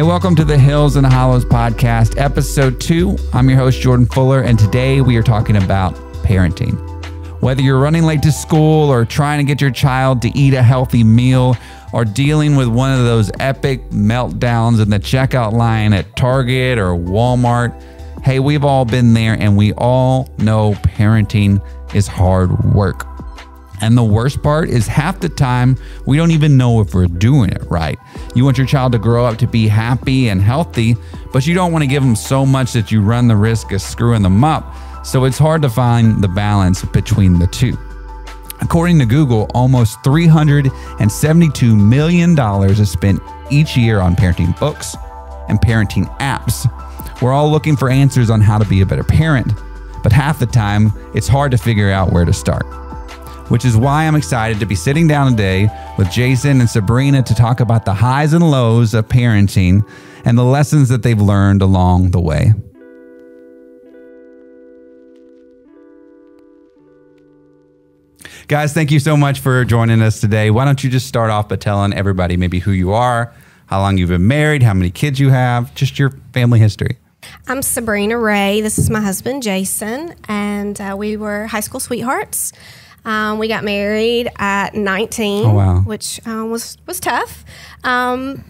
Hey, welcome to the Hills and Hollows podcast, episode 2. I'm your host, Jordan Fuller, and today we are talking about parenting. Whether you're running late to school or trying to get your child to eat a healthy meal or dealing with one of those epic meltdowns in the checkout line at Target or Walmart, hey, we've all been there and we all know parenting is hard work. And the worst part is half the time, we don't even know if we're doing it right. You want your child to grow up to be happy and healthy, but you don't want to give them so much that you run the risk of screwing them up. So it's hard to find the balance between the two. According to Google, almost $372 million is spent each year on parenting books and parenting apps. We're all looking for answers on how to be a better parent, but half the time, it's hard to figure out where to start. Which is why I'm excited to be sitting down today with Jason and Sabrina to talk about the highs and lows of parenting and the lessons that they've learned along the way. Guys, thank you so much for joining us today. Why don't you just start off by telling everybody maybe who you are, how long you've been married, how many kids you have, just your family history. I'm Sabrina Ray. This is my husband, Jason, and we were high school sweethearts. We got married at 19, oh, wow. which was tough. And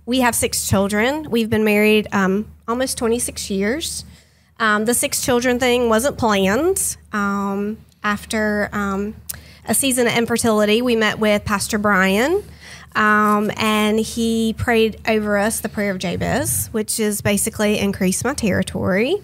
we have 6 children. We've been married almost 26 years. The 6 children thing wasn't planned. After a season of infertility, we met with Pastor Brian, and he prayed over us the prayer of Jabez, which is basically increase my territory.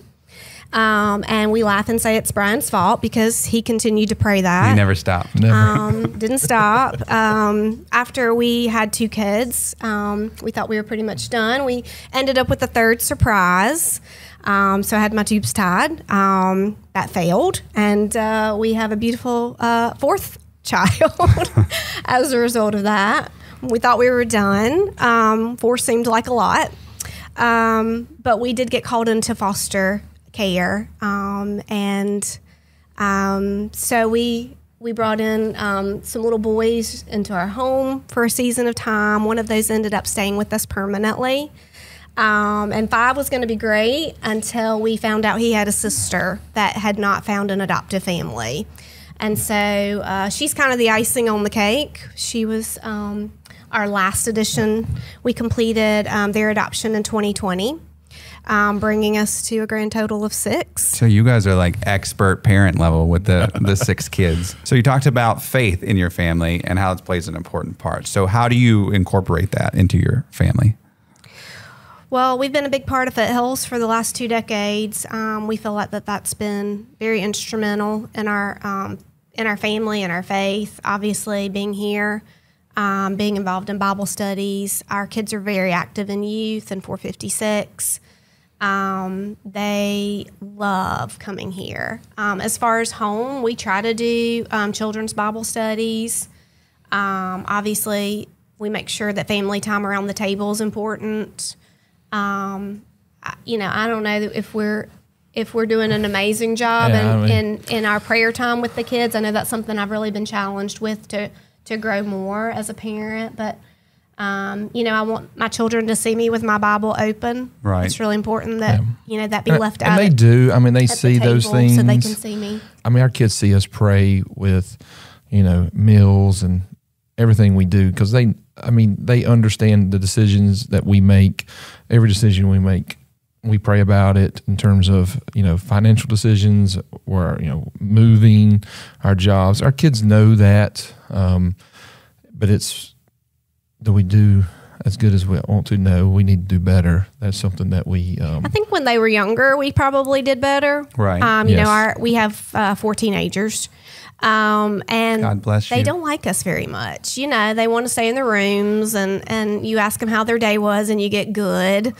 And we laugh and say it's Brian's fault because he continued to pray that. He never stopped. Never. Didn't stop. After we had 2 kids, we thought we were pretty much done. We ended up with a 3rd surprise. So I had my tubes tied. That failed. And we have a beautiful 4th child as a result of that. We thought we were done. 4 seemed like a lot. But we did get called into foster care. So we brought in some little boys into our home for a season of time. One of those ended up staying with us permanently. And 5 was going to be great until we found out he had a sister that had not found an adoptive family. And so she's kind of the icing on the cake. She was our last addition. We completed their adoption in 2020. Bringing us to a grand total of 6. So you guys are like expert parent level with the 6 kids. So you talked about faith in your family and how it plays an important part. So how do you incorporate that into your family? Well, we've been a big part of Foothills for the last 2 decades. We feel like that's been very instrumental in our family and our faith. Obviously, being here, being involved in Bible studies. Our kids are very active in youth and 456. They love coming here. As far as home, we try to do children's Bible studies. Obviously, we make sure that family time around the table is important. I don't know if we're doing an amazing job in our prayer time with the kids. I know that's something I've really been challenged with to grow more as a parent, but I want my children to see me with my Bible open. Right. It's really important that, that be left out. And they do. I mean, they see those things. So they can see me. I mean, our kids see us pray with, meals and everything we do because they understand the decisions that we make. Every decision we make, we pray about it in terms of, financial decisions or, moving, our jobs. Our kids know that, but do we do as good as we want to? No, we need to do better. That's something that we... I think when they were younger, we probably did better. Right. Yes. We have 4 teenagers. And God bless you. They don't like us very much. They want to stay in their rooms and you ask them how their day was and you get good.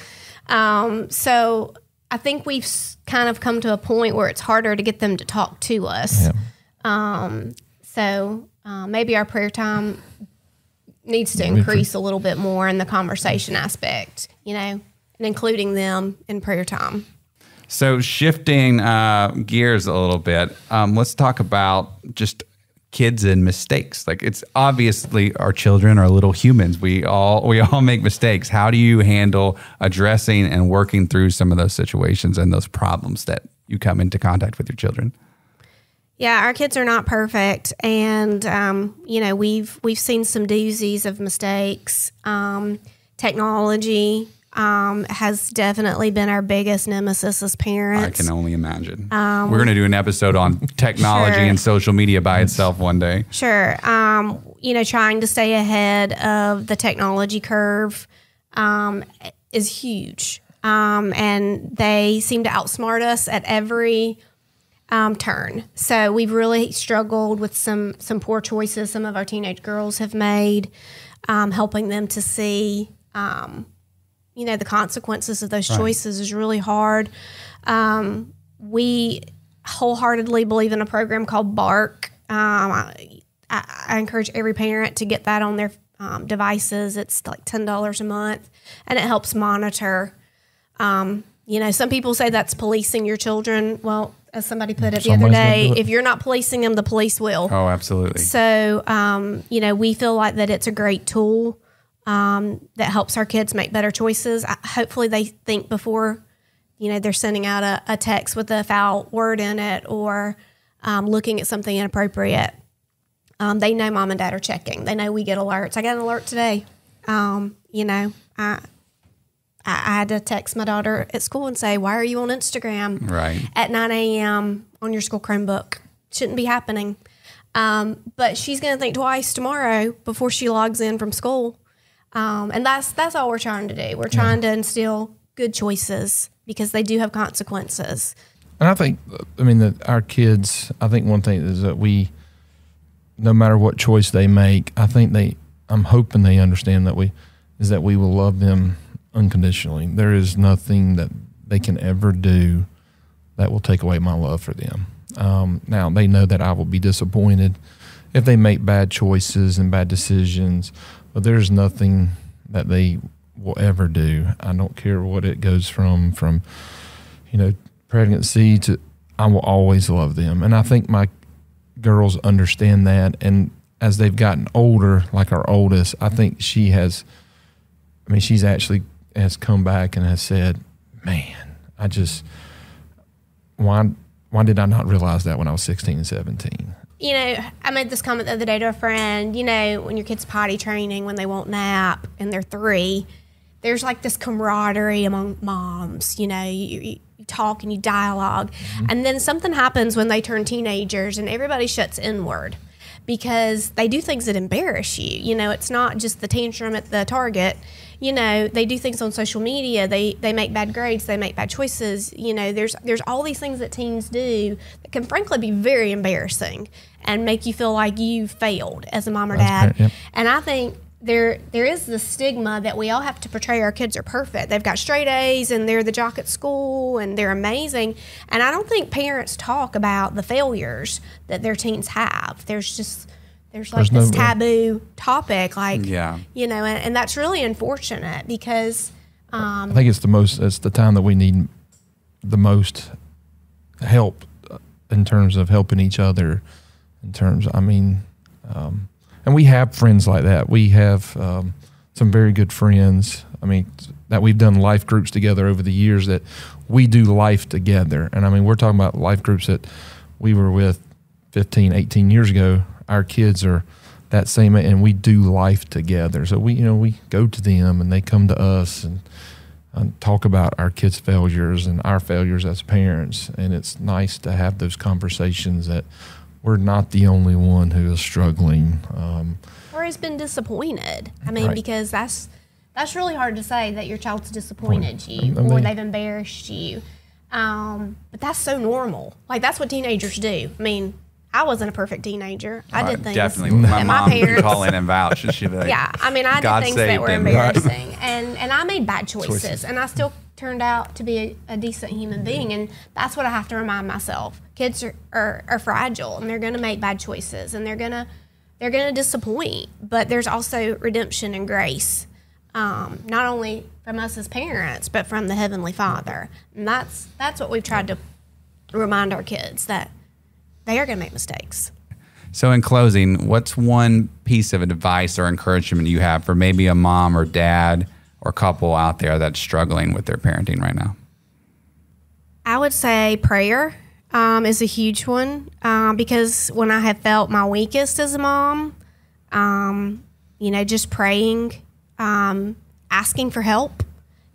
So I think we've kind of come to a point where it's harder to get them to talk to us. Yeah. Maybe our prayer time needs to increase a little bit more in the conversation aspect, and including them in prayer time. So shifting gears a little bit, let's talk about just kids and mistakes? Like, it's obviously our children are little humans. We all make mistakes. How do you handle addressing and working through some of those situations and those problems that you come into contact with your children? Yeah, our kids are not perfect, and we've seen some doozies of mistakes. Technology has definitely been our biggest nemesis as parents. I can only imagine. We're going to do an episode on technology and social media by itself one day. Sure. Trying to stay ahead of the technology curve is huge, and they seem to outsmart us at every turn. So we've really struggled with some poor choices some of our teenage girls have made, helping them to see, the consequences of those choices is really hard. We wholeheartedly believe in a program called Bark. I encourage every parent to get that on their devices. It's like $10 a month, and it helps monitor. Some people say that's policing your children. Well, as somebody put it the other day, if you're not policing them, the police will. Oh, absolutely. So, we feel like that it's a great tool that helps our kids make better choices. Hopefully they think before, they're sending out a text with a foul word in it or looking at something inappropriate. They know mom and dad are checking. They know we get alerts. I got an alert today. I had to text my daughter at school and say, why are you on Instagram at 9 a.m. on your school Chromebook? Shouldn't be happening. But she's going to think twice tomorrow before she logs in from school. And that's all we're trying to do. We're trying to instill good choices because they do have consequences. And I think, that our kids, I think one thing is that no matter what choice they make, I'm hoping they understand that we will love them unconditionally. There is nothing that they can ever do that will take away my love for them. Now, they know that I will be disappointed if they make bad choices and bad decisions, but there's nothing that they will ever do. I don't care what it goes from pregnancy to, I will always love them. And I think my girls understand that. And as they've gotten older, like our oldest, I think she's actually has come back and has said, man, why did I not realize that when I was 16 and 17? I made this comment the other day to a friend, when your kid's potty training, when they won't nap and they're 3, there's like this camaraderie among moms, you talk and you dialogue. Mm-hmm. And then something happens when they turn teenagers and everybody shuts inward because they do things that embarrass you. It's not just the tantrum at the Target. They do things on social media. They make bad grades. They make bad choices. There's all these things that teens do that can frankly be very embarrassing and make you feel like you failed as a mom or dad. Yep. And I think there is the stigma that we all have to portray our kids are perfect. They've got straight A's and they're the jock at school and they're amazing. And I don't think parents talk about the failures that their teens have. There's like this taboo topic, and that's really unfortunate because I think it's the time that we need the most help in terms of helping each other. And we have friends like that. We have some very good friends. That we've done life groups together over the years that we do life together. And we're talking about life groups that we were with 15, 18 years ago. Our kids are that same, and we do life together. So we go to them and they come to us and talk about our kids' failures and our failures as parents. And it's nice to have those conversations that we're not the only one who is struggling. Or has been disappointed. Because that's really hard to say that your child's disappointed you or they've embarrassed you. But that's so normal. Like, that's what teenagers do. I wasn't a perfect teenager. I did things definitely. that my parents could call in and vouch. And she'd be like, I did things that were embarrassing, and I made bad choices, and I still turned out to be a decent human being, and that's what I have to remind myself. Kids are fragile, and they're going to make bad choices, and they're gonna disappoint. But there's also redemption and grace, not only from us as parents, but from the Heavenly Father, and that's what we've tried to remind our kids, that they are going to make mistakes. So in closing, what's one piece of advice or encouragement you have for maybe a mom or dad or couple out there that's struggling with their parenting right now? I would say prayer is a huge one because when I have felt my weakest as a mom, just praying, asking for help,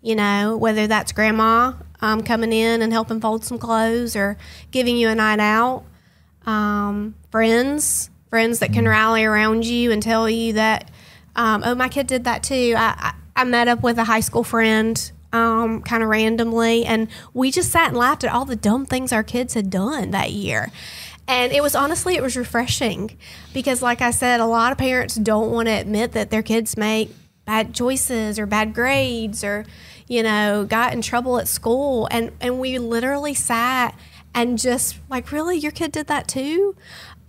whether that's grandma coming in and helping fold some clothes or giving you a night out, friends that can rally around you and tell you that, my kid did that too. I met up with a high school friend kind of randomly, and we just sat and laughed at all the dumb things our kids had done that year. And it was refreshing because, like I said, a lot of parents don't want to admit that their kids make bad choices or bad grades or, got in trouble at school. And we literally sat and just like, really, your kid did that too?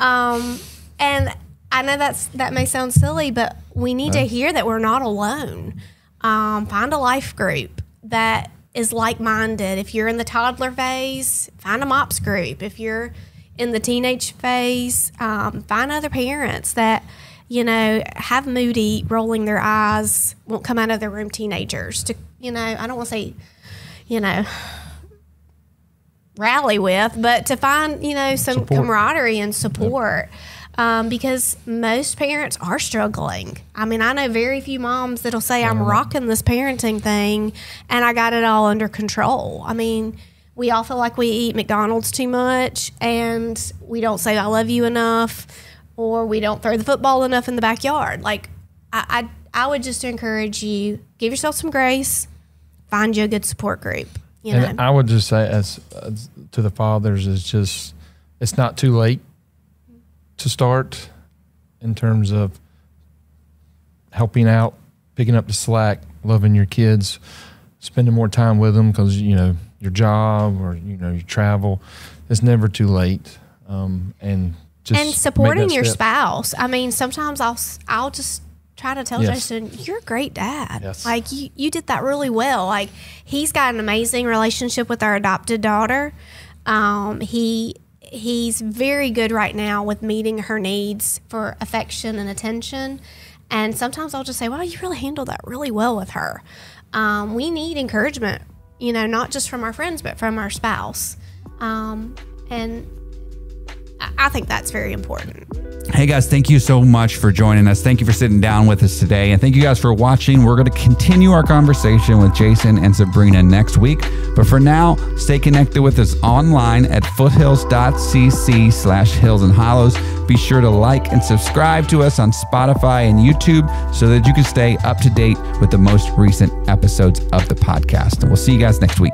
And I know that may sound silly, but we need to hear that we're not alone. Find a life group that is like-minded. If you're in the toddler phase, find a MOPS group. If you're in the teenage phase, find other parents that, have moody, rolling their eyes, won't come out of their room teenagers to, I don't want to say, rally with, but to find, some support. Camaraderie and support. Because most parents are struggling. I mean, I know very few moms that'll say, I'm rocking this parenting thing and I got it all under control. I mean, we all feel like we eat McDonald's too much and we don't say I love you enough, or we don't throw the football enough in the backyard. Like, I would just encourage you, give yourself some grace, find you a good support group. And I would just say as to the fathers, it's not too late to start in terms of helping out, picking up the slack, loving your kids, spending more time with them because, your job or, your travel. It's never too late. And supporting your spouse. I mean, sometimes I'll just try to tell Jason, you're a great dad. Yes. Like, you did that really well. Like, he's got an amazing relationship with our adopted daughter. He's very good right now with meeting her needs for affection and attention. And sometimes I'll just say, wow, you really handled that really well with her. We need encouragement, not just from our friends, but from our spouse. And I think that's very important. Hey guys, thank you so much for joining us. Thank you for sitting down with us today. And thank you guys for watching. We're going to continue our conversation with Jason and Sabrina next week. But for now, stay connected with us online at foothills.cc/hills and hollows. Be sure to like and subscribe to us on Spotify and YouTube so that you can stay up to date with the most recent episodes of the podcast. And we'll see you guys next week.